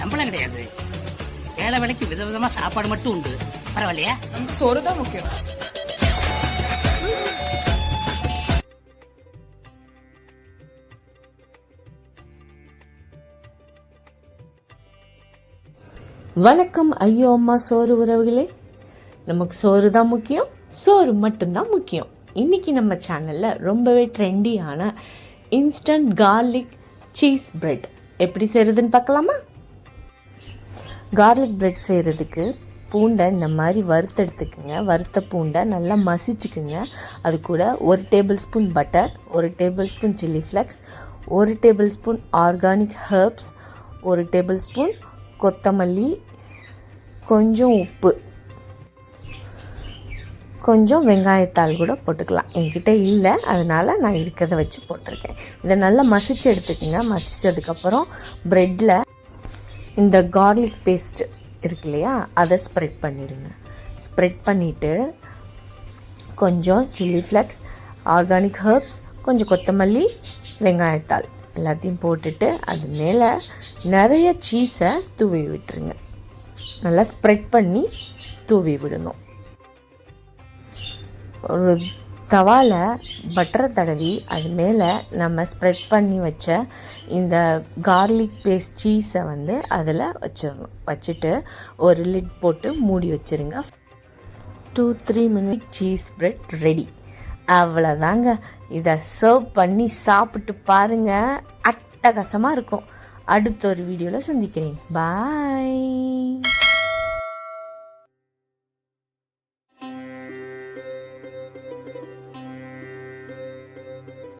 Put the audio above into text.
சம்பளம் கிடையாது. வேலை வேலைக்கு விதவிதமா சாப்பாடு மட்டும் உண்டு. பரவாயில்லையா? நமக்கு சோறு தான் முக்கியம். வணக்கம் ஐயோ அம்மா சோறு உறவுகளே. நமக்கு சோறு தான் முக்கியம், சோறு மட்டும்தான் முக்கியம். இன்றைக்கி நம்ம சேனலில் ரொம்பவே ட்ரெண்டியான இன்ஸ்டன்ட் கார்லிக் சீஸ் பிரெட் எப்படி செய்கிறதுன்னு பார்க்கலாமா? கார்லிக் பிரெட் செய்கிறதுக்கு பூண்டை இந்த மாதிரி வறுத்தெடுத்துக்குங்க. வறுத்த பூண்டை நல்லா மசிச்சுக்குங்க. அது கூட 1 table spoon butter, 1 table spoon chilli flex, 1 table spoon organic herbs, 1 table spoon கொத்தமல்லி, கொஞ்சம் உப்பு, கொஞ்சம் வெங்காயத்தாள் கூட போட்டுக்கலாம். என்கிட்ட இல்லை, அதனால் நான் இருக்கிறத வச்சு போட்டிருக்கேன். இதை நல்லா மசிச்சு எடுத்துக்கோங்க. மசித்ததுக்கப்புறம் ப்ரெட்டில் இந்த கார்லிக் பேஸ்ட் இருக்கு இல்லையா, அதை ஸ்ப்ரெட் பண்ணிடுங்க. ஸ்ப்ரெட் பண்ணிவிட்டு கொஞ்சம் சில்லி ஃப்ளெக்ஸ், ஆர்கானிக் ஹெர்ப்ஸ், கொஞ்சம் கொத்தமல்லி, வெங்காயத்தாள் எல்லாத்தையும் போட்டுட்டு அது மேலே நிறைய சீஸை தூவி விட்டுருங்க. நல்லா ஸ்ப்ரெட் பண்ணி தூவி விடணும். ஒரு தவாவில் பட்டரை தடவி அது மேலே நம்ம ஸ்ப்ரெட் பண்ணி வச்ச இந்த கார்லிக் பேஸ்ட் சீஸை அதில் வச்சிடணும். வச்சுட்டு ஒரு லிட் போட்டு மூடி வச்சுருங்க. 2-3 மினிட் சீஸ் பிரெட் ரெடி. அவ்வளோதாங்க. இதை சர்வ் பண்ணி சாப்பிட்டு பாருங்கள், அட்டகாசமாக இருக்கும். அடுத்த ஒரு வீடியோவில் சந்திக்கிறேன். பாய்.